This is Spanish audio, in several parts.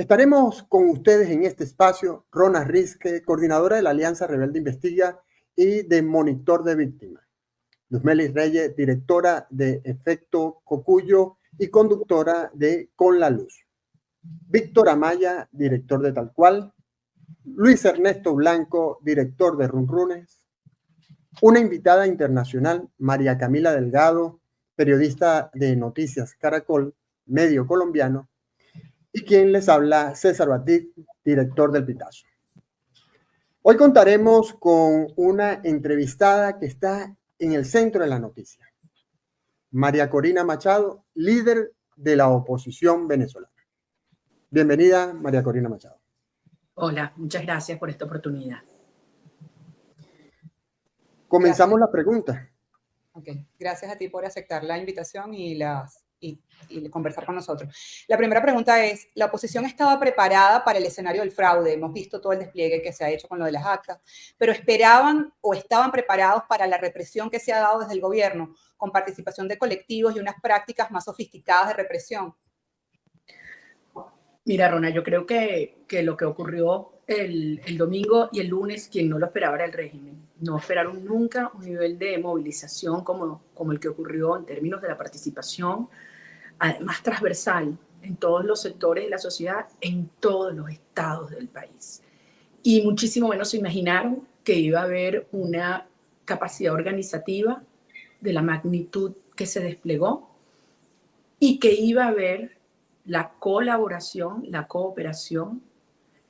Estaremos con ustedes en este espacio, Rona Rizque, coordinadora de la Alianza Rebelde Investiga y de Monitor de Víctimas. Luzmelis Reyes, directora de Efecto Cocuyo y conductora de Con la Luz. Víctor Amaya, director de Tal Cual. Luis Ernesto Blanco, director de Runrunes. Una invitada internacional, María Camila Delgado, periodista de Noticias Caracol, medio colombiano. Y quien les habla, César Batit, director del Pitazo. Hoy contaremos con una entrevistada que está en el centro de la noticia. María Corina Machado, líder de la oposición venezolana. Bienvenida, María Corina Machado. Hola, muchas gracias por esta oportunidad. Comenzamos la pregunta. Okay. Gracias a ti por aceptar la invitación y conversar con nosotros. La primera pregunta es, ¿la oposición estaba preparada para el escenario del fraude? Hemos visto todo el despliegue que se ha hecho con lo de las actas, pero ¿esperaban o estaban preparados para la represión que se ha dado desde el gobierno, con participación de colectivos y unas prácticas más sofisticadas de represión? Mira, Rona, yo creo que lo que ocurrió el domingo y el lunes, quien no lo esperaba era el régimen. No esperaron nunca un nivel de movilización como el que ocurrió en términos de la participación, además transversal, en todos los sectores de la sociedad, en todos los estados del país. Y muchísimo menos se imaginaron que iba a haber una capacidad organizativa de la magnitud que se desplegó y que iba a haber la colaboración, la cooperación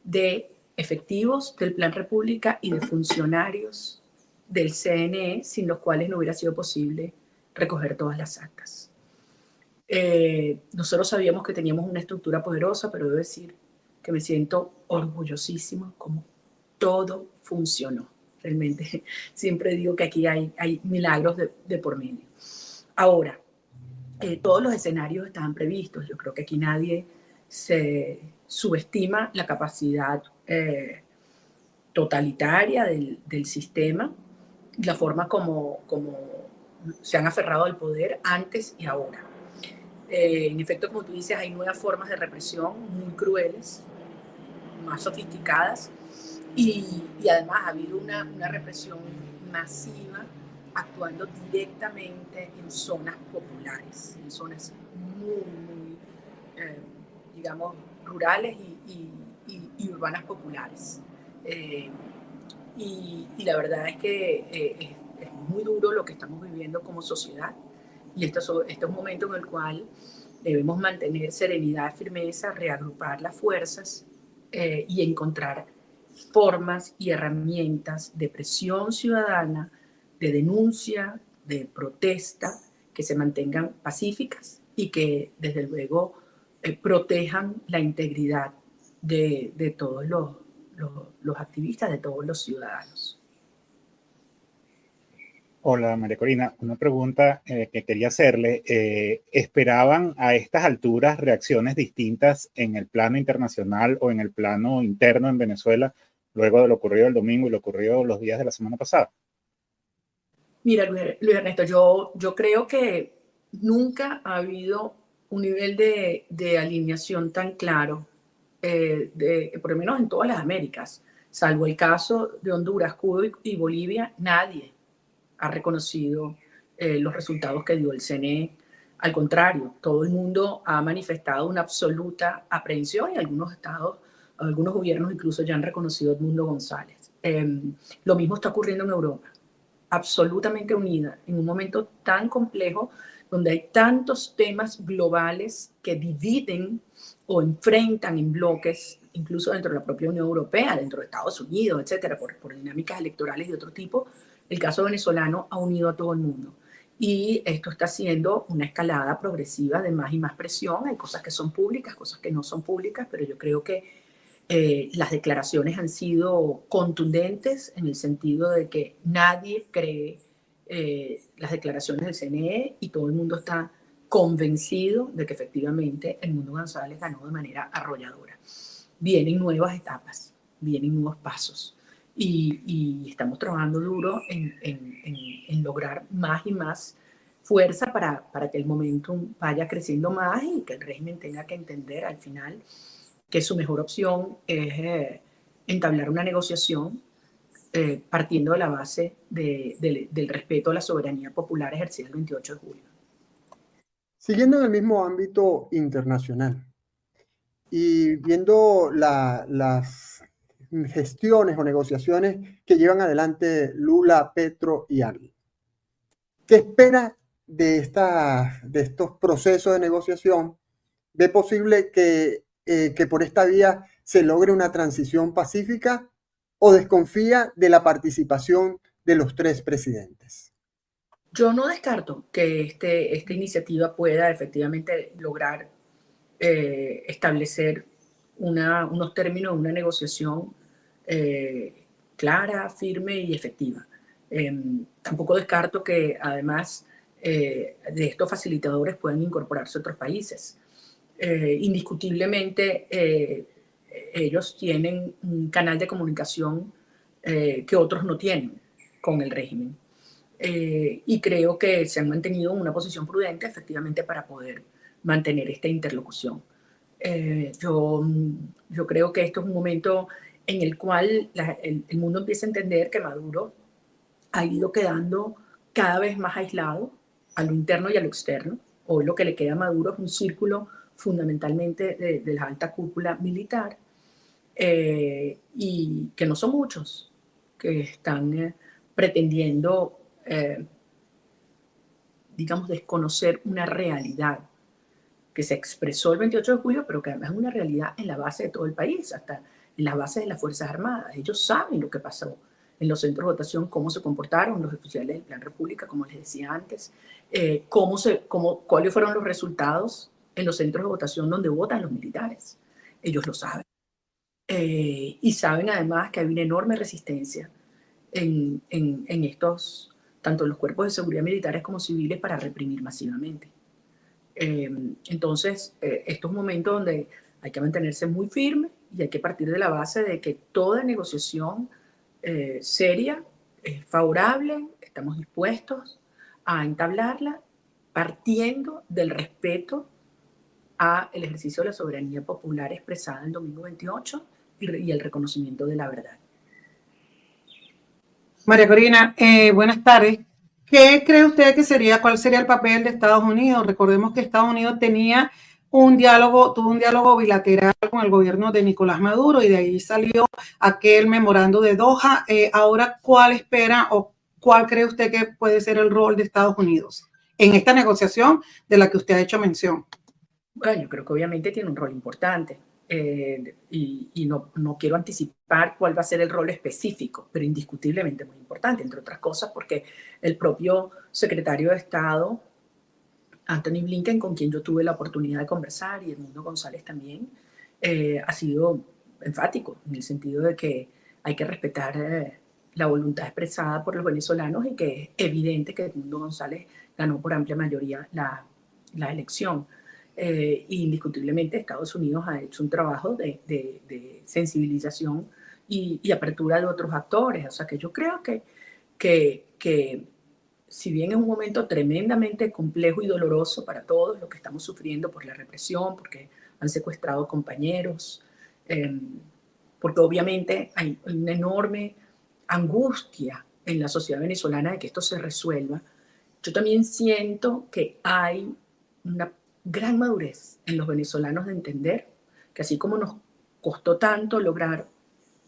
de efectivos del Plan República y de funcionarios del CNE, sin los cuales no hubiera sido posible recoger todas las actas. Nosotros sabíamos que teníamos una estructura poderosa, pero debo decir que me siento orgullosísima como todo funcionó. Realmente siempre digo que aquí hay milagros de por medio. Ahora, todos los escenarios estaban previstos. Yo creo que aquí nadie se subestima la capacidad totalitaria del sistema, la forma como se han aferrado al poder antes y ahora. En efecto, como tú dices, hay nuevas formas de represión muy crueles, más sofisticadas, y además ha habido una represión masiva actuando directamente en zonas populares, en zonas muy digamos, rurales y urbanas populares. Y la verdad es que es muy duro lo que estamos viviendo como sociedad, y este es un momento en el cual debemos mantener serenidad, firmeza, reagrupar las fuerzas y encontrar formas y herramientas de presión ciudadana, de denuncia, de protesta, que se mantengan pacíficas y que desde luego protejan la integridad de todos los activistas, de todos los ciudadanos. Hola, María Corina. Una pregunta que quería hacerle. ¿Esperaban a estas alturas reacciones distintas en el plano internacional o en el plano interno en Venezuela luego de lo ocurrido el domingo y lo ocurrido los días de la semana pasada? Mira, Luis Ernesto, yo creo que nunca ha habido un nivel de alineación tan claro, por lo menos en todas las Américas, salvo el caso de Honduras, Cuba y Bolivia. Nadie ha reconocido los resultados que dio el CNE. Al contrario, todo el mundo ha manifestado una absoluta aprehensión, y algunos estados, algunos gobiernos incluso ya han reconocido a Edmundo González. Lo mismo está ocurriendo en Europa, absolutamente unida en un momento tan complejo donde hay tantos temas globales que dividen o enfrentan en bloques, incluso dentro de la propia Unión Europea, dentro de Estados Unidos, etcétera, por dinámicas electorales de otro tipo. El caso venezolano ha unido a todo el mundo, y esto está haciendo una escalada progresiva de más y más presión. Hay cosas que son públicas, cosas que no son públicas, pero yo creo que las declaraciones han sido contundentes en el sentido de que nadie cree las declaraciones del CNE, y todo el mundo está convencido de que efectivamente Edmundo González ganó de manera arrolladora. Vienen nuevas etapas, vienen nuevos pasos, y estamos trabajando duro en lograr más y más fuerza para que el momentum vaya creciendo más y que el régimen tenga que entender al final que su mejor opción es entablar una negociación partiendo de la base del respeto a la soberanía popular ejercida el 28 de julio. Siguiendo en el mismo ámbito internacional y viendo las gestiones o negociaciones que llevan adelante Lula, Petro y Arli, ¿qué espera de estos procesos de negociación? ¿Ve posible que por esta vía se logre una transición pacífica o desconfía de la participación de los tres presidentes? Yo no descarto que esta iniciativa pueda efectivamente lograr establecer unos términos de una negociación clara, firme y efectiva. Tampoco descarto que además de estos facilitadores puedan incorporarse otros países. Indiscutiblemente ellos tienen un canal de comunicación que otros no tienen con el régimen. Y creo que se han mantenido en una posición prudente efectivamente para poder mantener esta interlocución. Yo creo que esto es un momento en el cual el mundo empieza a entender que Maduro ha ido quedando cada vez más aislado a lo interno y a lo externo. Hoy lo que le queda a Maduro es un círculo fundamentalmente de la alta cúpula militar y que no son muchos que están pretendiendo digamos, desconocer una realidad que se expresó el 28 de julio, pero que además es una realidad en la base de todo el país, hasta en las bases de las Fuerzas Armadas. Ellos saben lo que pasó en los centros de votación, cómo se comportaron los oficiales del Plan República, como les decía antes, cuáles fueron los resultados en los centros de votación donde votan los militares. Ellos lo saben. Y saben además que hay una enorme resistencia en estos, tanto los cuerpos de seguridad militares como civiles, para reprimir masivamente. Entonces, esto es un momento donde hay que mantenerse muy firme y hay que partir de la base de que toda negociación seria es favorable, estamos dispuestos a entablarla partiendo del respeto al ejercicio de la soberanía popular expresada el domingo 28 y el reconocimiento de la verdad. María Corina, buenas tardes. ¿Qué cree usted que cuál sería el papel de Estados Unidos? Recordemos que Estados Unidos tuvo un diálogo bilateral con el gobierno de Nicolás Maduro y de ahí salió aquel memorando de Doha. Ahora, ¿cuál espera o cuál cree usted que puede ser el rol de Estados Unidos en esta negociación de la que usted ha hecho mención? Bueno, yo creo que obviamente tiene un rol importante. Y no quiero anticipar cuál va a ser el rol específico, pero indiscutiblemente muy importante, entre otras cosas porque el propio secretario de Estado, Anthony Blinken, con quien yo tuve la oportunidad de conversar, y Edmundo González también, ha sido enfático en el sentido de que hay que respetar la voluntad expresada por los venezolanos y que es evidente que Edmundo González ganó por amplia mayoría la elección. Indiscutiblemente Estados Unidos ha hecho un trabajo de sensibilización y apertura de otros actores. O sea que yo creo que si bien es un momento tremendamente complejo y doloroso para todos los que estamos sufriendo por la represión, porque han secuestrado compañeros, porque obviamente hay una enorme angustia en la sociedad venezolana de que esto se resuelva, yo también siento que hay una gran madurez en los venezolanos de entender que así como nos costó tanto lograr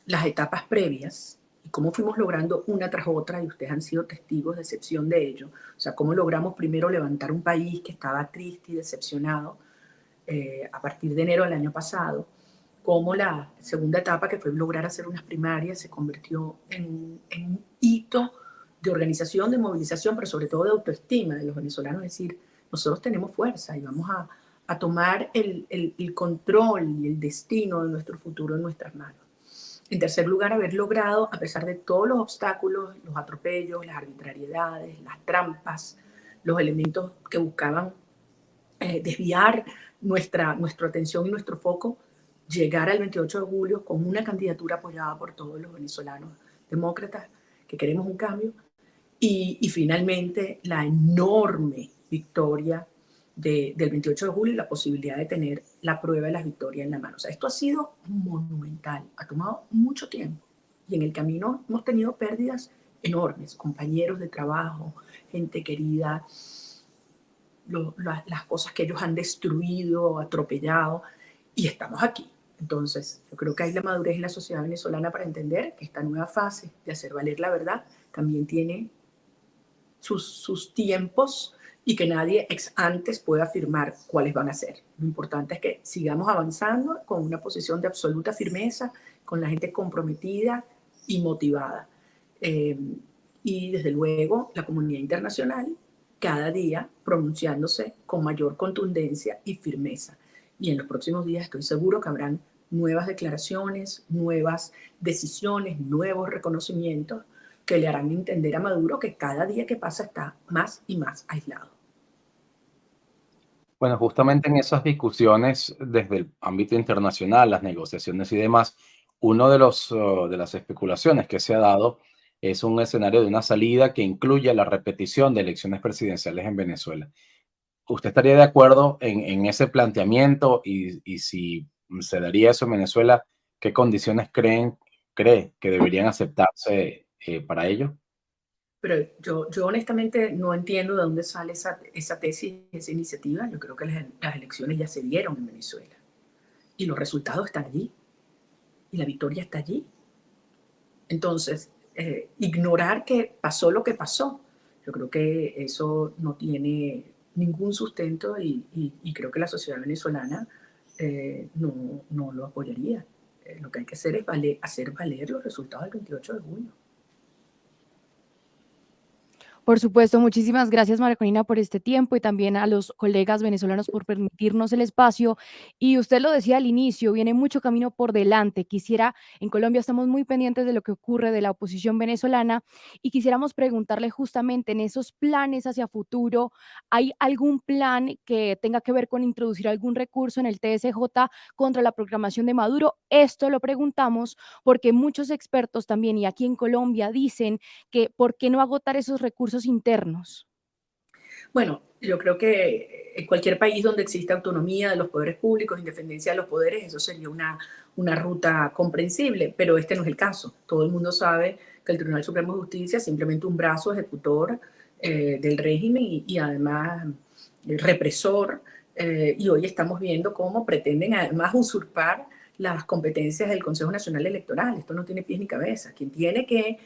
las etapas previas y cómo fuimos logrando una tras otra, y ustedes han sido testigos de excepción de ello, o sea, cómo logramos primero levantar un país que estaba triste y decepcionado a partir de enero del año pasado, cómo la segunda etapa, que fue lograr hacer unas primarias, se convirtió en un hito de organización, de movilización, pero sobre todo de autoestima de los venezolanos, es decir, nosotros tenemos fuerza y vamos a tomar el control y el destino de nuestro futuro en nuestras manos. En tercer lugar, haber logrado, a pesar de todos los obstáculos, los atropellos, las arbitrariedades, las trampas, los elementos que buscaban desviar nuestra atención y nuestro foco, llegar al 28 de julio con una candidatura apoyada por todos los venezolanos demócratas que queremos un cambio, y finalmente la enorme victoria del 28 de julio y la posibilidad de tener la prueba de las victorias en la mano. O sea, esto ha sido monumental, ha tomado mucho tiempo y en el camino hemos tenido pérdidas enormes, compañeros de trabajo, gente querida, las cosas que ellos han destruido, atropellado, y estamos aquí. Entonces, yo creo que hay la madurez en la sociedad venezolana para entender que esta nueva fase de hacer valer la verdad también tiene sus tiempos y que nadie ex antes puede afirmar cuáles van a ser. Lo importante es que sigamos avanzando con una posición de absoluta firmeza, con la gente comprometida y motivada. Y desde luego la comunidad internacional cada día pronunciándose con mayor contundencia y firmeza. Y en los próximos días estoy seguro que habrán nuevas declaraciones, nuevas decisiones, nuevos reconocimientos que le harán entender a Maduro que cada día que pasa está más y más aislado. Bueno, justamente en esas discusiones desde el ámbito internacional, las negociaciones y demás, uno de de las especulaciones que se ha dado es un escenario de una salida que incluya la repetición de elecciones presidenciales en Venezuela. ¿Usted estaría de acuerdo en ese planteamiento? Y si se daría eso en Venezuela, ¿qué condiciones cree que deberían aceptarse para ello? Pero yo honestamente no entiendo de dónde sale esa tesis, esa iniciativa. Yo creo que las elecciones ya se dieron en Venezuela y los resultados están allí y la victoria está allí. Entonces, ignorar que pasó lo que pasó, yo creo que eso no tiene ningún sustento y creo que la sociedad venezolana no lo apoyaría. Lo que hay que hacer es hacer valer los resultados del 28 de junio. Por supuesto, muchísimas gracias, María Corina, por este tiempo y también a los colegas venezolanos por permitirnos el espacio. Y usted lo decía al inicio, viene mucho camino por delante. En Colombia estamos muy pendientes de lo que ocurre de la oposición venezolana y quisiéramos preguntarle justamente en esos planes hacia futuro, ¿hay algún plan que tenga que ver con introducir algún recurso en el TSJ contra la proclamación de Maduro? Esto lo preguntamos porque muchos expertos también y aquí en Colombia dicen que ¿por qué no agotar esos recursos internos? Bueno, yo creo que en cualquier país donde exista autonomía de los poderes públicos, independencia de los poderes, eso sería una ruta comprensible, pero este no es el caso. Todo el mundo sabe que el Tribunal Supremo de Justicia es simplemente un brazo ejecutor del régimen y además represor, y hoy estamos viendo cómo pretenden además usurpar las competencias del Consejo Nacional Electoral. Esto no tiene pies ni cabeza. Quien tiene que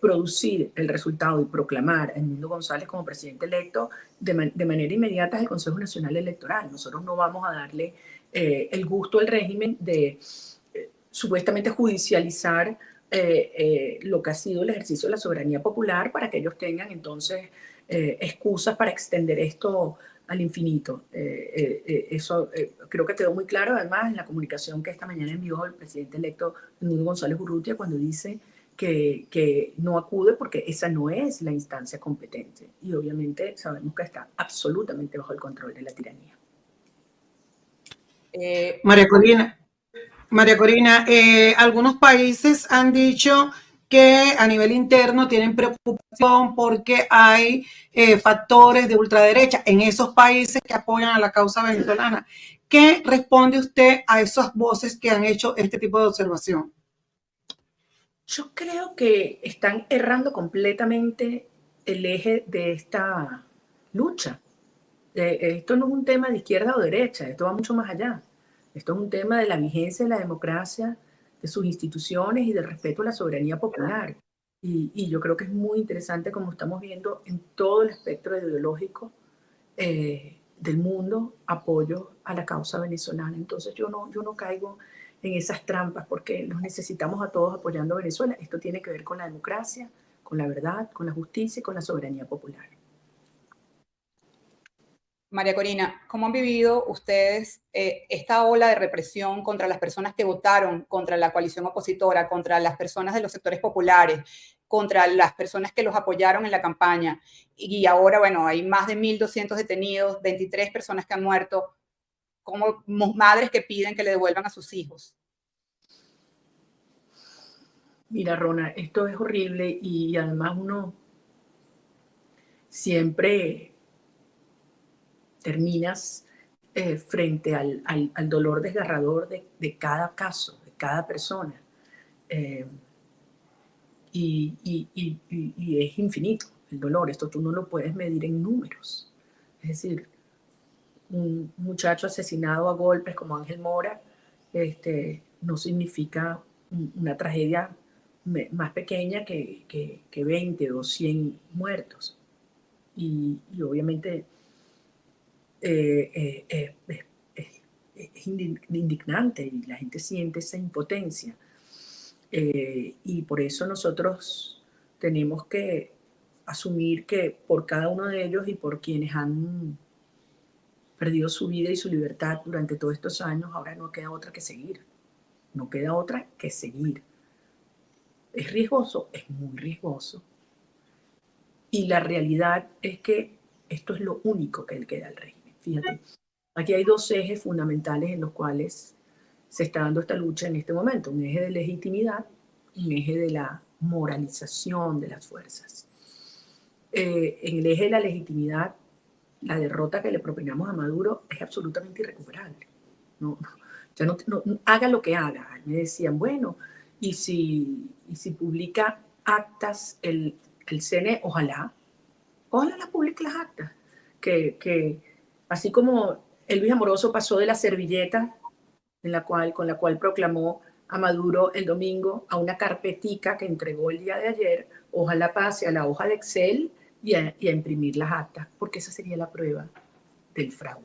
producir el resultado y proclamar a Edmundo González como presidente electo de manera inmediata es el Consejo Nacional Electoral. Nosotros no vamos a darle el gusto al régimen de supuestamente judicializar lo que ha sido el ejercicio de la soberanía popular para que ellos tengan entonces excusas para extender esto al infinito. Eso creo que quedó muy claro además en la comunicación que esta mañana envió el presidente electo Edmundo González Urrutia cuando dice que no acude porque esa no es la instancia competente y obviamente sabemos que está absolutamente bajo el control de la tiranía. María Corina, algunos países han dicho que a nivel interno tienen preocupación porque hay factores de ultraderecha en esos países que apoyan a la causa venezolana. ¿Qué responde usted a esas voces que han hecho este tipo de observación? Yo creo que están errando completamente el eje de esta lucha. Esto no es un tema de izquierda o derecha, esto va mucho más allá. Esto es un tema de la vigencia de la democracia, de sus instituciones y del respeto a la soberanía popular. Y yo creo que es muy interesante como estamos viendo en todo el espectro ideológico del mundo apoyo a la causa venezolana. Entonces yo no caigo en esas trampas porque los necesitamos a todos apoyando a Venezuela. Esto tiene que ver con la democracia, con la verdad, con la justicia y con la soberanía popular. María Corina, ¿cómo han vivido ustedes esta ola de represión contra las personas que votaron contra la coalición opositora, contra las personas de los sectores populares, contra las personas que los apoyaron en la campaña? Y ahora, bueno, hay más de 1.200 detenidos, 23 personas que han muerto, como madres que piden que le devuelvan a sus hijos. Mira, Rona, esto es horrible y además uno siempre terminas frente al dolor desgarrador de cada caso, de cada persona. Y es infinito el dolor. Esto tú no lo puedes medir en números. Es decir, un muchacho asesinado a golpes como Ángel Mora no significa una tragedia más pequeña que 20 o 100 muertos. Y obviamente es indignante y la gente siente esa impotencia. Y por eso nosotros tenemos que asumir que por cada uno de ellos y por quienes han perdido su vida y su libertad durante todos estos años, ahora no queda otra que seguir. No queda otra que seguir. ¿Es riesgoso? Es muy riesgoso. Y la realidad es que esto es lo único que le queda al régimen. Fíjate, aquí hay dos ejes fundamentales en los cuales se está dando esta lucha en este momento. Un eje de legitimidad y un eje de la moralización de las fuerzas. En el eje de la legitimidad, la derrota que le propinamos a Maduro es absolutamente irrecuperable. Ya no, haga lo que haga. Me decían, bueno, y si publica actas el CNE, ojalá las publique las actas. Que así como Elvis Amoroso pasó de la servilleta con la cual proclamó a Maduro el domingo a una carpetica que entregó el día de ayer, ojalá pase a la hoja de Excel y a imprimir las actas, porque esa sería la prueba del fraude.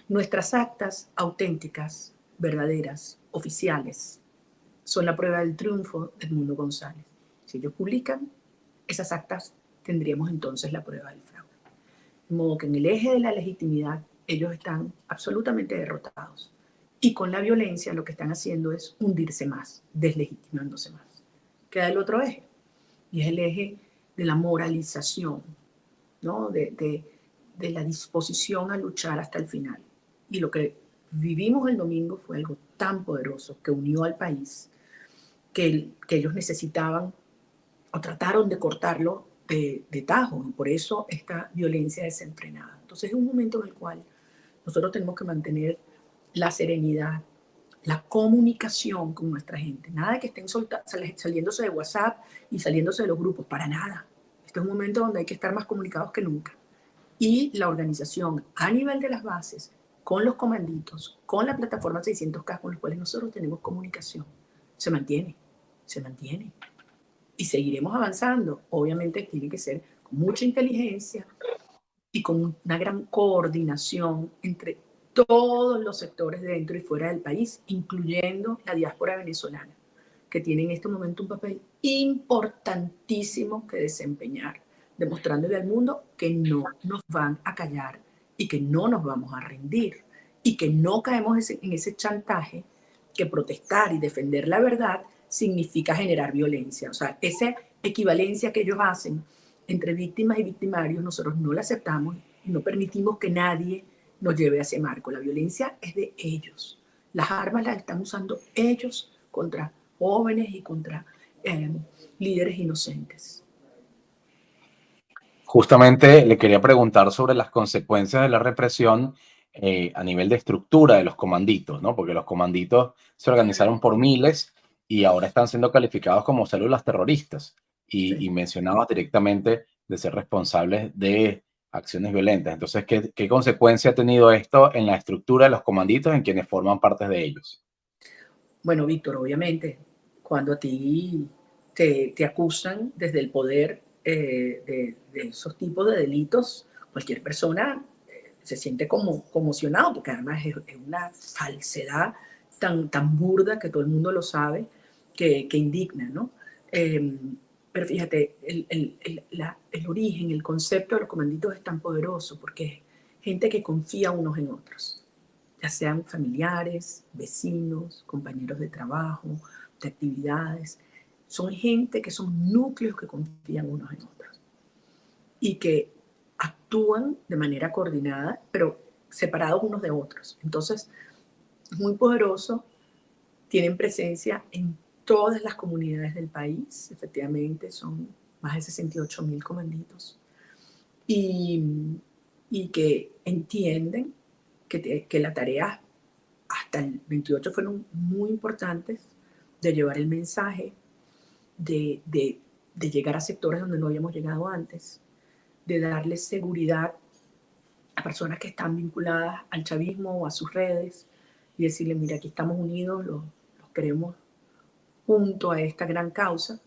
Nuestras actas auténticas, verdaderas, oficiales, son la prueba del triunfo de Edmundo González. Si ellos publican esas actas, tendríamos entonces la prueba del fraude. De modo que en el eje de la legitimidad, ellos están absolutamente derrotados. Y con la violencia lo que están haciendo es hundirse más, deslegitimándose más. Queda el otro eje, y es el eje de la moralización, ¿no? de la disposición a luchar hasta el final. Y lo que vivimos el domingo fue algo tan poderoso que unió al país, que ellos necesitaban o trataron de cortarlo de tajo, y por eso esta violencia desenfrenada. Entonces es un momento en el cual nosotros tenemos que mantener la serenidad, la comunicación con nuestra gente. Nada de que estén saliéndose de WhatsApp y saliéndose de los grupos, para nada. Este es un momento donde hay que estar más comunicados que nunca. Y la organización a nivel de las bases, con los comanditos, con la plataforma 600K con los cuales nosotros tenemos comunicación, se mantiene. Y seguiremos avanzando. Obviamente tiene que ser con mucha inteligencia y con una gran coordinación entre todos los sectores dentro y fuera del país, incluyendo la diáspora venezolana, que tiene en este momento un papel importantísimo que desempeñar, demostrándole al mundo que no nos van a callar y que no nos vamos a rendir y que no caemos en ese chantaje que protestar y defender la verdad significa generar violencia. O sea, esa equivalencia que ellos hacen entre víctimas y victimarios, nosotros no la aceptamos y no permitimos que nadie nos lleve a ese marco. La violencia es de ellos. Las armas las están usando ellos contra jóvenes y contra líderes inocentes. Justamente le quería preguntar sobre las consecuencias de la represión a nivel de estructura de los comanditos, ¿no? Porque los comanditos se organizaron por miles y ahora están siendo calificados como células terroristas. Y mencionabas directamente de ser responsables de acciones violentas. Entonces, ¿qué consecuencia ha tenido esto en la estructura de los comanditos en quienes forman parte de ellos? Bueno, Víctor, obviamente, cuando a ti te acusan desde el poder de esos tipos de delitos, cualquier persona se siente conmocionado, porque además es una falsedad tan burda que todo el mundo lo sabe, que indigna, ¿no? Pero fíjate, el origen, el concepto de los comanditos es tan poderoso porque es gente que confía unos en otros, ya sean familiares, vecinos, compañeros de trabajo, de actividades. Son gente que son núcleos que confían unos en otros y que actúan de manera coordinada, pero separados unos de otros. Entonces, es muy poderoso, tienen presencia en todas las comunidades del país, efectivamente son más de 68.000 comanditos. Y y que entienden que las tareas hasta el 28 fueron muy importantes de llevar el mensaje, de llegar a sectores donde no habíamos llegado antes, de darles seguridad a personas que están vinculadas al chavismo o a sus redes y decirles, mira, aquí estamos unidos, los queremos junto a esta gran causa.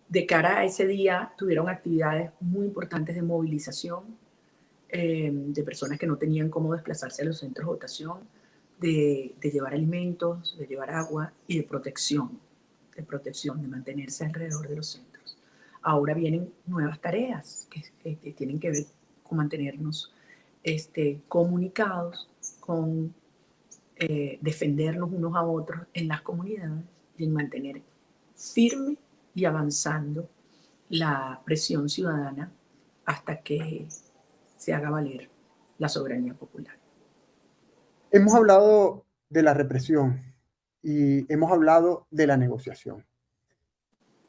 De cara a ese día tuvieron actividades muy importantes de movilización, de personas que no tenían cómo desplazarse a los centros de votación, de llevar alimentos, de llevar agua y de protección, de mantenerse alrededor de los centros. Ahora vienen nuevas tareas que tienen que ver con mantenernos comunicados, con defendernos unos a otros en las comunidades y en mantener firme y avanzando la presión ciudadana hasta que se haga valer la soberanía popular. Hemos hablado de la represión y hemos hablado de la negociación.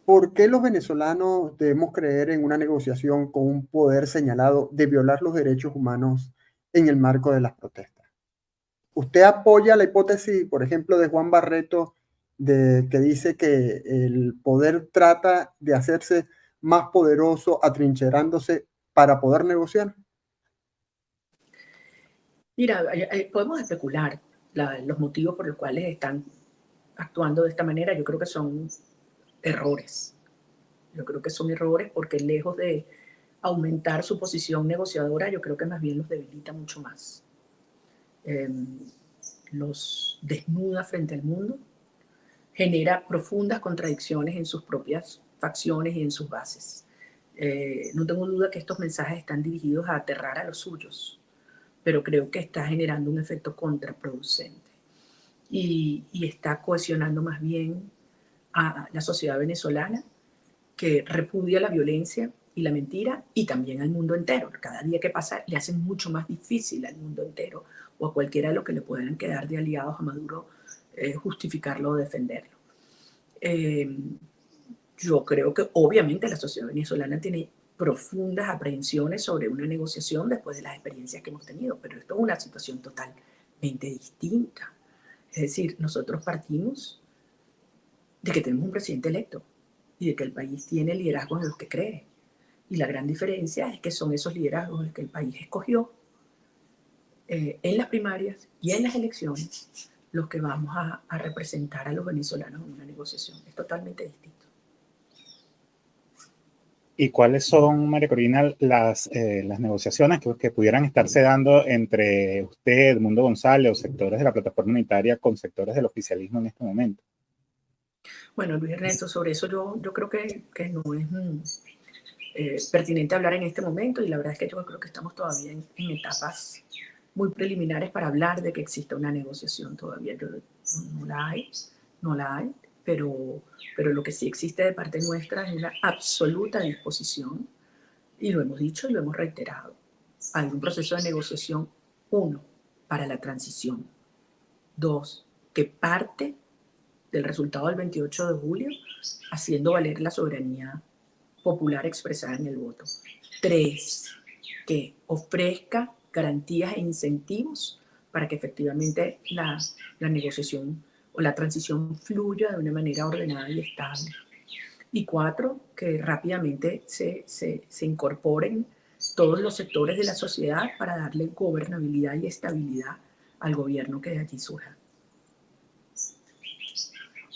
¿Por qué los venezolanos debemos creer en una negociación con un poder señalado de violar los derechos humanos en el marco de las protestas? ¿Usted apoya la hipótesis, por ejemplo, de Juan Barreto, que dice que el poder trata de hacerse más poderoso atrincherándose para poder negociar? Mira, podemos especular los motivos por los cuales están actuando de esta manera. Yo creo que son errores. Yo creo que son errores porque lejos de aumentar su posición negociadora, yo creo que más bien los debilita mucho más. Los desnuda frente al mundo, genera profundas contradicciones en sus propias facciones y en sus bases. No tengo duda que estos mensajes están dirigidos a aterrar a los suyos, pero creo que está generando un efecto contraproducente y está cohesionando más bien a la sociedad venezolana, que repudia la violencia y la mentira, y también al mundo entero. Cada día que pasa le hace mucho más difícil al mundo entero o a cualquiera de los que le puedan quedar de aliados a Maduro justificarlo o defenderlo. Yo creo que obviamente la sociedad venezolana tiene profundas aprehensiones sobre una negociación después de las experiencias que hemos tenido, pero esto es una situación totalmente distinta. Es decir, nosotros partimos de que tenemos un presidente electo y de que el país tiene liderazgos en los que cree. Y la gran diferencia es que son esos liderazgos que el país escogió en las primarias y en las elecciones los que vamos a representar a los venezolanos en una negociación. Es totalmente distinto. ¿Y cuáles son, María Corina, las negociaciones que pudieran estarse dando entre usted, Edmundo González, o sectores de la plataforma unitaria con sectores del oficialismo en este momento? Bueno, Luis Ernesto, sobre eso yo creo que no es pertinente hablar en este momento, y la verdad es que yo creo que estamos todavía en etapas muy preliminares para hablar de que exista una negociación todavía. No la hay, pero lo que sí existe de parte nuestra es una absoluta disposición, y lo hemos dicho y lo hemos reiterado. Hay un proceso de negociación, 1, para la transición, 2, que parte del resultado del 28 de julio, haciendo valer la soberanía popular expresada en el voto. 3, que ofrezca garantías e incentivos para que efectivamente la negociación o la transición fluya de una manera ordenada y estable. Y 4, que rápidamente se incorporen todos los sectores de la sociedad para darle gobernabilidad y estabilidad al gobierno que de allí surja.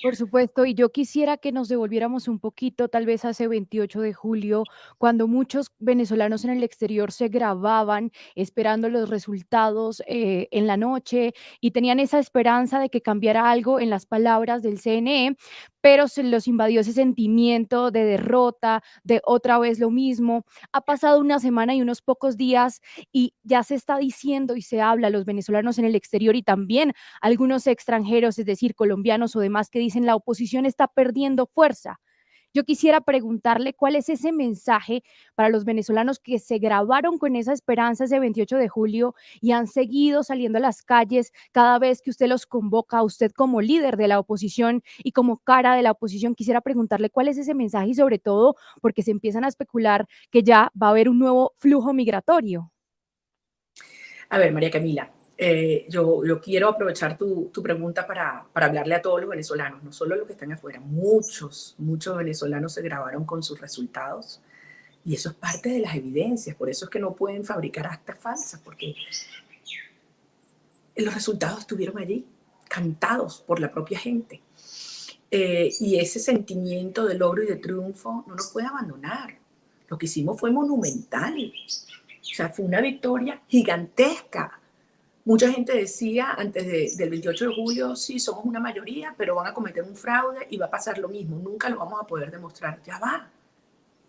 Por supuesto, y yo quisiera que nos devolviéramos un poquito, tal vez hace 28 de julio, cuando muchos venezolanos en el exterior se grababan esperando los resultados en la noche y tenían esa esperanza de que cambiara algo en las palabras del CNE, pero se los invadió ese sentimiento de derrota, de otra vez lo mismo. Ha pasado una semana y unos pocos días y ya se está diciendo y se habla a los venezolanos en el exterior y también algunos extranjeros, es decir, colombianos o demás, que dicen la oposición está perdiendo fuerza. Yo quisiera preguntarle cuál es ese mensaje para los venezolanos que se grabaron con esa esperanza ese 28 de julio y han seguido saliendo a las calles cada vez que usted los convoca, a usted como líder de la oposición y como cara de la oposición. Quisiera preguntarle cuál es ese mensaje y sobre todo porque se empiezan a especular que ya va a haber un nuevo flujo migratorio. A ver, María Camila, yo quiero aprovechar tu pregunta para hablarle a todos los venezolanos, no solo los que están afuera. Muchos venezolanos se grabaron con sus resultados y eso es parte de las evidencias. Por eso es que no pueden fabricar actas falsas, porque los resultados estuvieron allí, cantados por la propia gente. Y ese sentimiento de logro y de triunfo no nos puede abandonar. Lo que hicimos fue monumental. O sea, fue una victoria gigantesca. Mucha gente decía antes del 28 de julio, sí, somos una mayoría, pero van a cometer un fraude y va a pasar lo mismo. Nunca lo vamos a poder demostrar. Ya va.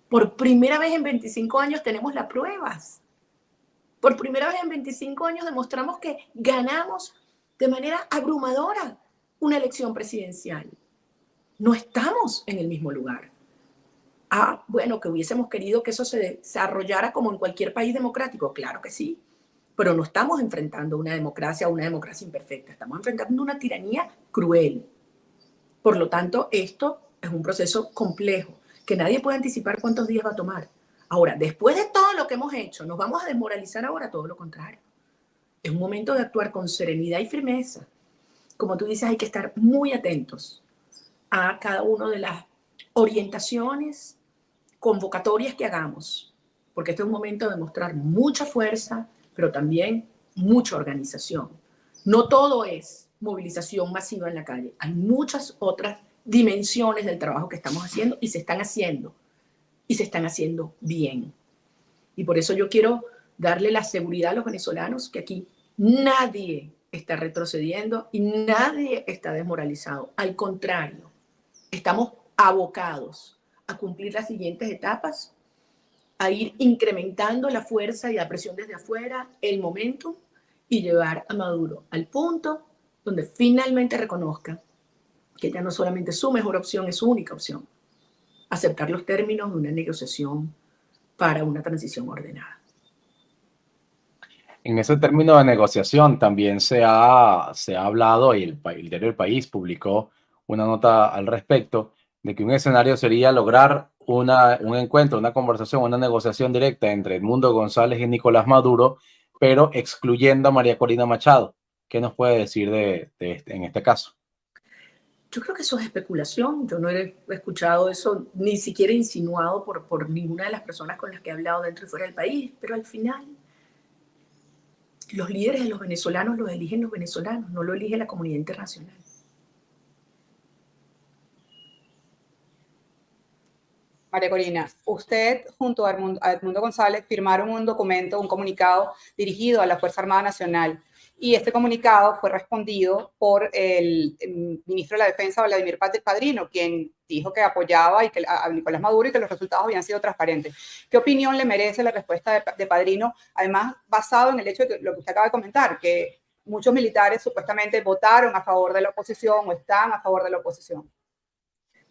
Por primera vez en 25 años tenemos las pruebas. Por primera vez en 25 años demostramos que ganamos de manera abrumadora una elección presidencial. No estamos en el mismo lugar. Bueno, que hubiésemos querido que eso se desarrollara como en cualquier país democrático. Claro que sí, pero no estamos enfrentando una democracia imperfecta. Estamos enfrentando una tiranía cruel. Por lo tanto, esto es un proceso complejo que nadie puede anticipar cuántos días va a tomar. Ahora, después de todo lo que hemos hecho, ¿nos vamos a desmoralizar ahora? Todo lo contrario. Es un momento de actuar con serenidad y firmeza. Como tú dices, hay que estar muy atentos a cada una de las orientaciones, convocatorias que hagamos, porque este es un momento de mostrar mucha fuerza, pero también mucha organización. No todo es movilización masiva en la calle. Hay muchas otras dimensiones del trabajo que estamos haciendo y se están haciendo bien. Y por eso yo quiero darle la seguridad a los venezolanos que aquí nadie está retrocediendo y nadie está desmoralizado. Al contrario, estamos abocados a cumplir las siguientes etapas, a ir incrementando la fuerza y la presión desde afuera, el momentum, y llevar a Maduro al punto donde finalmente reconozca que ya no solamente su mejor opción, es su única opción, aceptar los términos de una negociación para una transición ordenada. En ese término de negociación también se ha hablado, y el diario El País publicó una nota al respecto, de que un escenario sería lograr un encuentro, una conversación, una negociación directa entre Edmundo González y Nicolás Maduro, pero excluyendo a María Corina Machado. ¿Qué nos puede decir en este caso? Yo creo que eso es especulación. Yo no he escuchado eso, ni siquiera insinuado por ninguna de las personas con las que he hablado dentro y fuera del país, pero al final los líderes de los venezolanos los eligen los venezolanos, no lo elige la comunidad internacional. María Corina, usted junto a Edmundo González firmaron un documento, un comunicado dirigido a la Fuerza Armada Nacional, y este comunicado fue respondido por el ministro de la Defensa, Vladimir Padrino, quien dijo que apoyaba a Nicolás Maduro y que los resultados habían sido transparentes. ¿Qué opinión le merece la respuesta de Padrino? Además, basado en el hecho de lo que usted acaba de comentar, que muchos militares supuestamente votaron a favor de la oposición o están a favor de la oposición.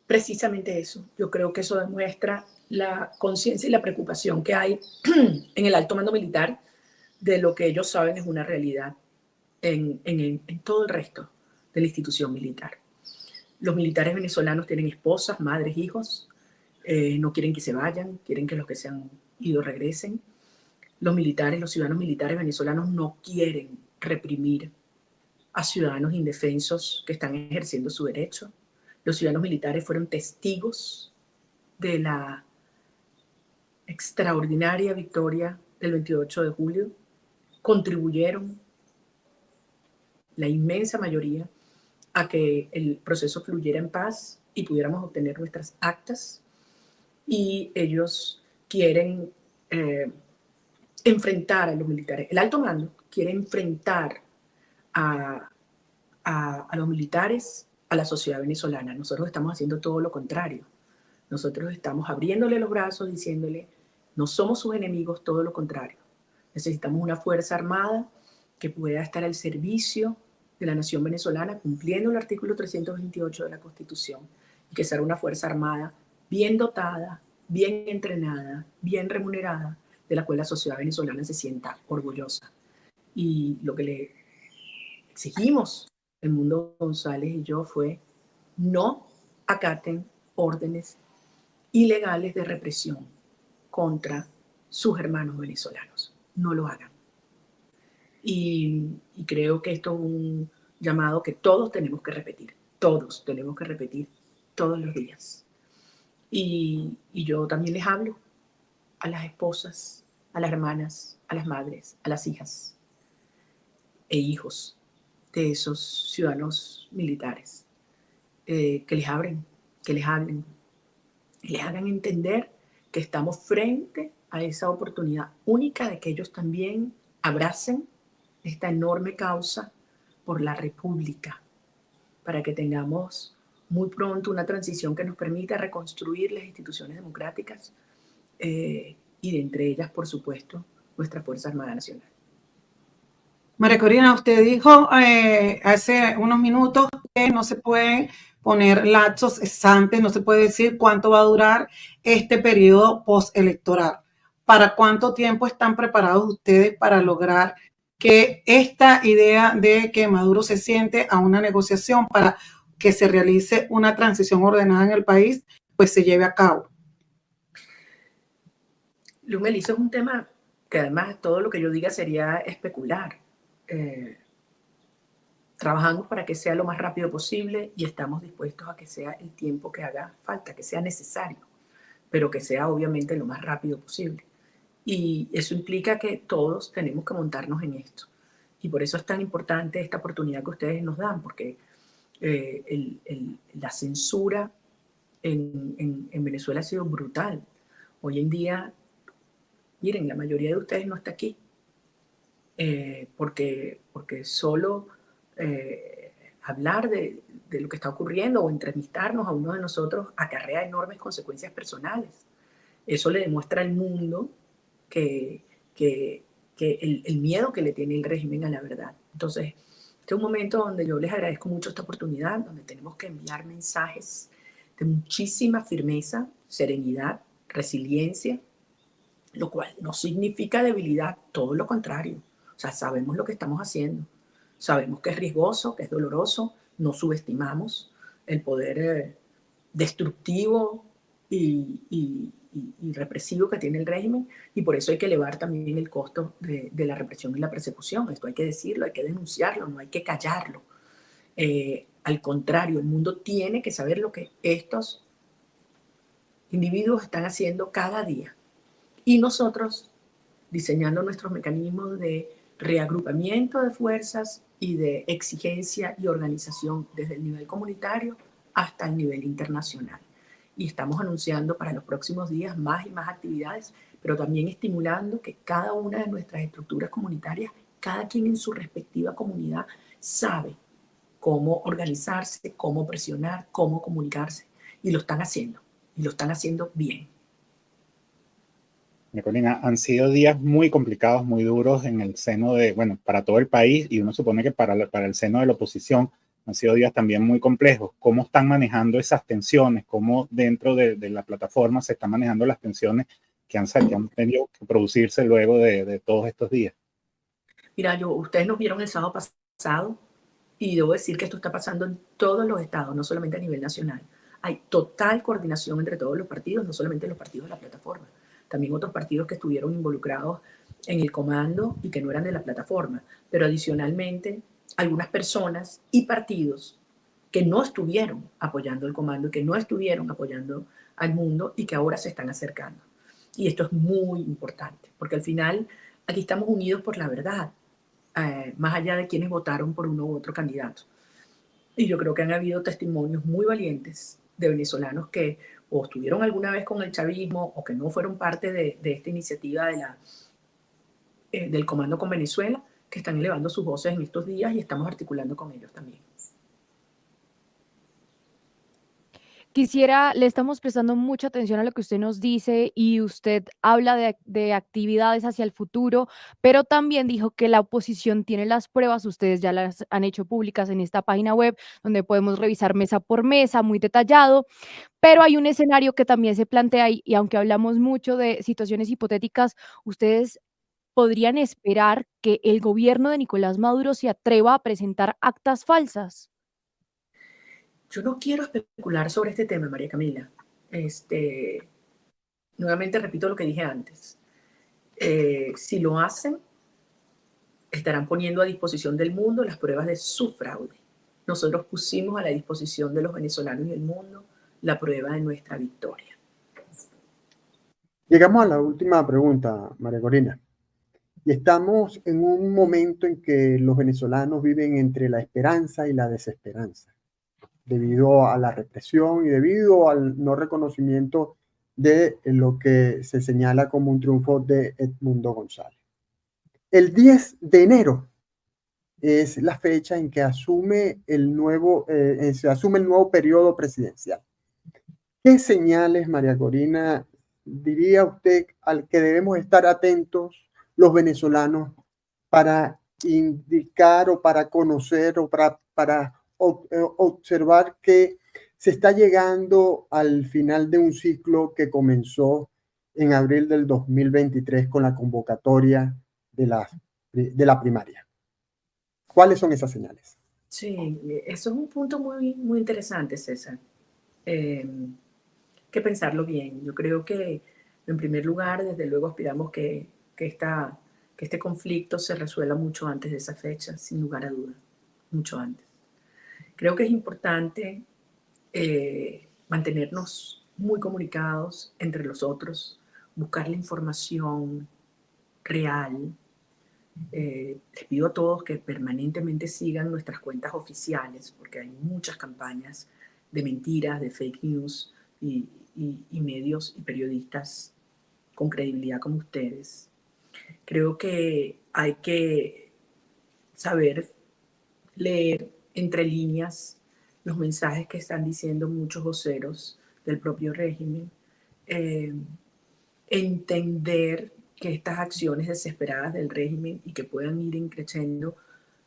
Precisamente eso. Yo creo que eso demuestra la conciencia y la preocupación que hay en el alto mando militar de lo que ellos saben es una realidad en todo el resto de la institución militar. Los militares venezolanos tienen esposas, madres, hijos, no quieren que se vayan, quieren que los que se han ido regresen. Los ciudadanos militares venezolanos no quieren reprimir a ciudadanos indefensos que están ejerciendo su derecho. Los ciudadanos militares fueron testigos de la extraordinaria victoria del 28 de julio, contribuyeron la inmensa mayoría a que el proceso fluyera en paz y pudiéramos obtener nuestras actas, y ellos quieren enfrentar a los militares. El alto mando quiere enfrentar a los militares, a la sociedad venezolana. Nosotros estamos haciendo todo lo contrario. Nosotros estamos abriéndole los brazos, diciéndole, no somos sus enemigos, todo lo contrario. Necesitamos una fuerza armada que pueda estar al servicio de la nación venezolana, cumpliendo el artículo 328 de la Constitución, y que sea una fuerza armada bien dotada, bien entrenada, bien remunerada, de la cual la sociedad venezolana se sienta orgullosa. Y lo que le exigimos Edmundo González y yo fue: no acaten órdenes ilegales de represión contra sus hermanos venezolanos. No lo hagan. Y creo que esto es un llamado que todos tenemos que repetir todos los días. Y yo también les hablo a las esposas, a las hermanas, a las madres, a las hijas e hijos de esos ciudadanos militares, que les hablen, y les hagan entender que estamos frente a esa oportunidad única de que ellos también abracen esta enorme causa por la República, para que tengamos muy pronto una transición que nos permita reconstruir las instituciones democráticas y de entre ellas, por supuesto, nuestra Fuerza Armada Nacional. María Corina, usted dijo hace unos minutos que no se pueden poner lapsos cesantes, no se puede decir cuánto va a durar este periodo postelectoral. ¿Para cuánto tiempo están preparados ustedes para lograr que esta idea de que Maduro se siente a una negociación para que se realice una transición ordenada en el país, pues se lleve a cabo? Luz Melissa, es un tema que además todo lo que yo diga sería especular. Trabajamos para que sea lo más rápido posible y estamos dispuestos a que sea el tiempo que haga falta, que sea necesario, pero que sea obviamente lo más rápido posible. Y eso implica que todos tenemos que montarnos en esto. Y por eso es tan importante esta oportunidad que ustedes nos dan, porque la censura en Venezuela ha sido brutal. Hoy en día, miren, la mayoría de ustedes no está aquí, porque solo hablar de lo que está ocurriendo o entrevistarnos a uno de nosotros acarrea enormes consecuencias personales. Eso le demuestra al mundo que el miedo que le tiene el régimen a la verdad. Entonces, este es un momento donde yo les agradezco mucho esta oportunidad, donde tenemos que enviar mensajes de muchísima firmeza, serenidad, resiliencia, lo cual no significa debilidad, todo lo contrario. O sea, sabemos lo que estamos haciendo, sabemos que es riesgoso, que es doloroso, no subestimamos el poder destructivo y represivo que tiene el régimen, y por eso hay que elevar también el costo de la represión y la persecución. Esto hay que decirlo, hay que denunciarlo, no hay que callarlo. Al contrario, el mundo tiene que saber lo que estos individuos están haciendo cada día. Y nosotros diseñando nuestros mecanismos de reagrupamiento de fuerzas y de exigencia y organización desde el nivel comunitario hasta el nivel internacional. Y estamos anunciando para los próximos días más y más actividades, pero también estimulando que cada una de nuestras estructuras comunitarias, cada quien en su respectiva comunidad, sabe cómo organizarse, cómo presionar, cómo comunicarse. Y lo están haciendo bien. Corina, han sido días muy complicados, muy duros en el seno de, bueno, para todo el país, y uno supone que para el seno de la oposición han sido días también muy complejos. ¿Cómo están manejando esas tensiones? ¿Cómo dentro de la plataforma se están manejando las tensiones que han tenido que producirse luego de todos estos días? Mira, ustedes nos vieron el sábado pasado y debo decir que esto está pasando en todos los estados, no solamente a nivel nacional. Hay total coordinación entre todos los partidos, no solamente los partidos de la plataforma, también otros partidos que estuvieron involucrados en el comando y que no eran de la plataforma, pero adicionalmente algunas personas y partidos que no estuvieron apoyando el comando, que no estuvieron apoyando al mundo y que ahora se están acercando. Y esto es muy importante, porque al final aquí estamos unidos por la verdad, más allá de quienes votaron por uno u otro candidato. Y yo creo que han habido testimonios muy valientes de venezolanos que o estuvieron alguna vez con el chavismo o que no fueron parte de esta iniciativa del Comando con Venezuela, que están elevando sus voces en estos días y estamos articulando con ellos también. Le estamos prestando mucha atención a lo que usted nos dice y usted habla de actividades hacia el futuro, pero también dijo que la oposición tiene las pruebas, ustedes ya las han hecho públicas en esta página web, donde podemos revisar mesa por mesa, muy detallado, pero hay un escenario que también se plantea y aunque hablamos mucho de situaciones hipotéticas, ustedes podrían esperar que el gobierno de Nicolás Maduro se atreva a presentar actas falsas. Yo no quiero especular sobre este tema, María Camila. Nuevamente repito lo que dije antes. Si lo hacen, estarán poniendo a disposición del mundo las pruebas de su fraude. Nosotros pusimos a la disposición de los venezolanos y del mundo la prueba de nuestra victoria. Llegamos a la última pregunta, María Corina. Y estamos en un momento en que los venezolanos viven entre la esperanza y la desesperanza, debido a la represión y debido al no reconocimiento de lo que se señala como un triunfo de Edmundo González. El 10 de enero es la fecha en que se asume el nuevo periodo presidencial. ¿Qué señales, María Corina, diría usted al que debemos estar atentos los venezolanos para indicar o para conocer o para observar que se está llegando al final de un ciclo que comenzó en abril del 2023 con la convocatoria de la primaria? ¿Cuáles son esas señales? Sí, eso es un punto muy, muy interesante, César. Que pensarlo bien. Yo creo que, en primer lugar, desde luego aspiramos que este conflicto se resuelva mucho antes de esa fecha, sin lugar a duda, mucho antes. Creo que es importante mantenernos muy comunicados entre los otros, buscar la información real. Les pido a todos que permanentemente sigan nuestras cuentas oficiales, porque hay muchas campañas de mentiras, de fake news y medios y periodistas con credibilidad como ustedes. Creo que hay que saber leer entre líneas los mensajes que están diciendo muchos voceros del propio régimen, entender que estas acciones desesperadas del régimen y que puedan ir increciendo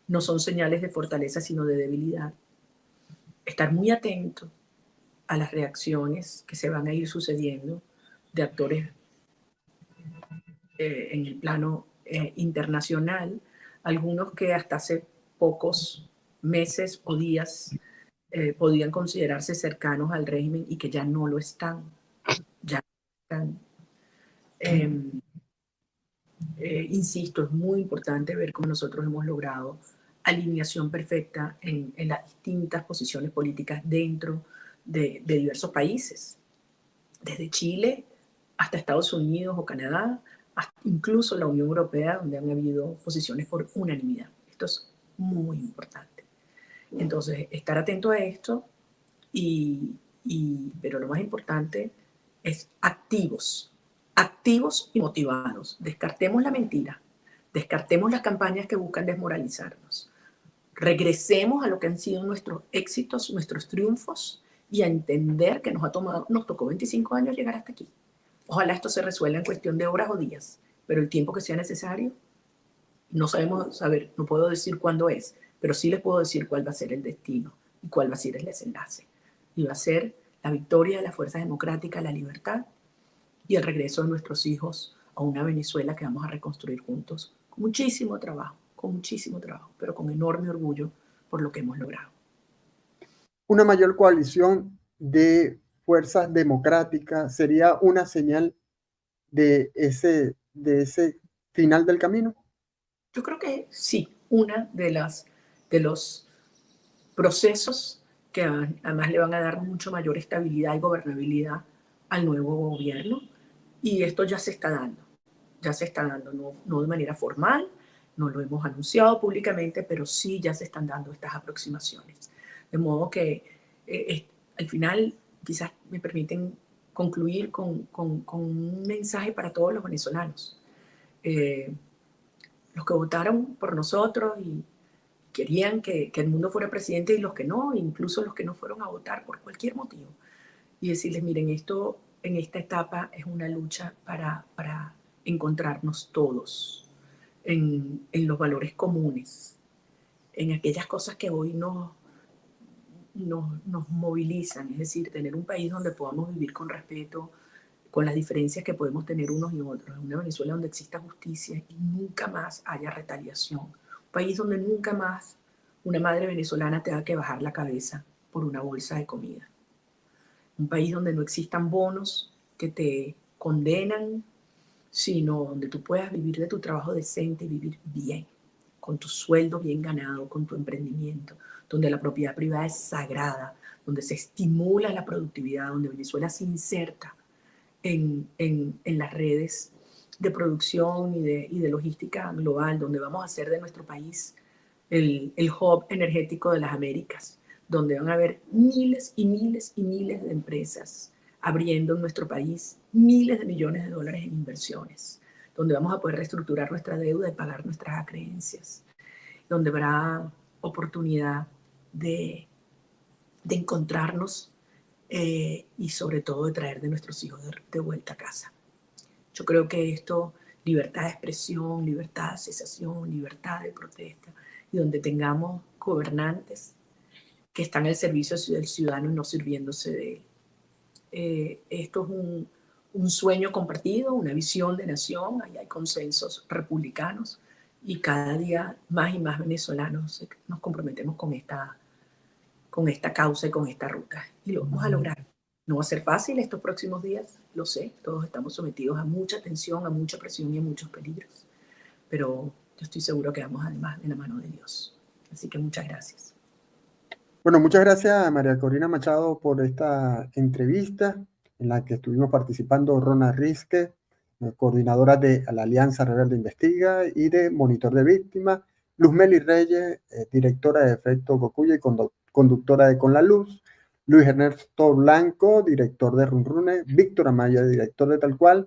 no son señales de fortaleza sino de debilidad. Estar muy atento a las reacciones que se van a ir sucediendo de actores en el plano internacional, algunos que hasta hace pocos meses o días podían considerarse cercanos al régimen y que ya no lo están. Ya están. Insisto, es muy importante ver cómo nosotros hemos logrado alineación perfecta en las distintas posiciones políticas dentro de diversos países, desde Chile hasta Estados Unidos o Canadá, hasta incluso la Unión Europea, donde han habido posiciones por unanimidad. Esto es muy importante. Entonces, estar atento a esto, pero lo más importante es activos y motivados. Descartemos la mentira, descartemos las campañas que buscan desmoralizarnos. Regresemos a lo que han sido nuestros éxitos, nuestros triunfos, y a entender que nos tocó 25 años llegar hasta aquí. Ojalá esto se resuelva en cuestión de horas o días, pero el tiempo que sea necesario, no puedo decir cuándo es, pero sí les puedo decir cuál va a ser el destino y cuál va a ser el desenlace. Y va a ser la victoria de las fuerzas democráticas, la libertad y el regreso de nuestros hijos a una Venezuela que vamos a reconstruir juntos con muchísimo trabajo, pero con enorme orgullo por lo que hemos logrado. Una mayor coalición de fuerzas democráticas sería una señal de ese final del camino. Yo creo que sí, una de los procesos que además le van a dar mucho mayor estabilidad y gobernabilidad al nuevo gobierno, y esto ya se está dando, no de manera formal, no lo hemos anunciado públicamente, pero sí ya se están dando estas aproximaciones. De modo que al final quizás me permiten concluir con un mensaje para todos los venezolanos. Los que votaron por nosotros y querían que el mundo fuera presidente, y los que no, incluso los que no fueron a votar por cualquier motivo. Y decirles, miren, esto en esta etapa es una lucha para encontrarnos todos en los valores comunes, en aquellas cosas que hoy nos movilizan, es decir, tener un país donde podamos vivir con respeto, con las diferencias que podemos tener unos y otros, una Venezuela donde exista justicia y nunca más haya retaliación, un país donde nunca más una madre venezolana tenga que bajar la cabeza por una bolsa de comida, un país donde no existan bonos que te condenan, sino donde tú puedas vivir de tu trabajo decente y vivir bien. con tu sueldo bien ganado, con tu emprendimiento, donde la propiedad privada es sagrada, donde se estimula la productividad, donde Venezuela se inserta en las redes de producción y de logística global, donde vamos a hacer de nuestro país el hub energético de las Américas, donde van a haber miles y miles y miles de empresas abriendo en nuestro país miles de millones de dólares en inversiones, donde vamos a poder reestructurar nuestra deuda y pagar nuestras acreencias, donde habrá oportunidad de encontrarnos y sobre todo de traer de nuestros hijos de vuelta a casa. Yo creo que esto, libertad de expresión, libertad de asociación, libertad de protesta, y donde tengamos gobernantes que están al servicio del ciudadano y no sirviéndose de él. Esto es un sueño compartido, una visión de nación, ahí hay consensos republicanos y cada día más y más venezolanos nos comprometemos con esta causa y con esta ruta y lo vamos a lograr. No va a ser fácil estos próximos días, lo sé, todos estamos sometidos a mucha tensión, a mucha presión y a muchos peligros, pero yo estoy seguro que vamos además de la mano de Dios. Así que muchas gracias. Bueno, muchas gracias a María Corina Machado por esta entrevista en la que estuvimos participando Rona Risque, coordinadora de la Alianza Rebelde Investiga y de Monitor de Víctimas, Luzmely Reyes, directora de Efecto Cocuyo y conductora de Con la Luz, Luis Ernesto Blanco, director de Runrune, Víctor Amaya, director de Tal Cual,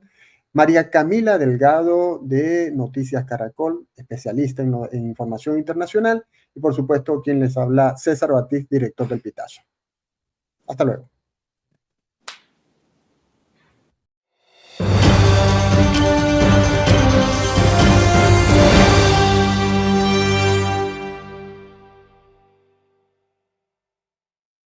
María Camila Delgado de Noticias Caracol, especialista en información internacional, y por supuesto quien les habla, César Batiz, director del Pitazo. Hasta luego.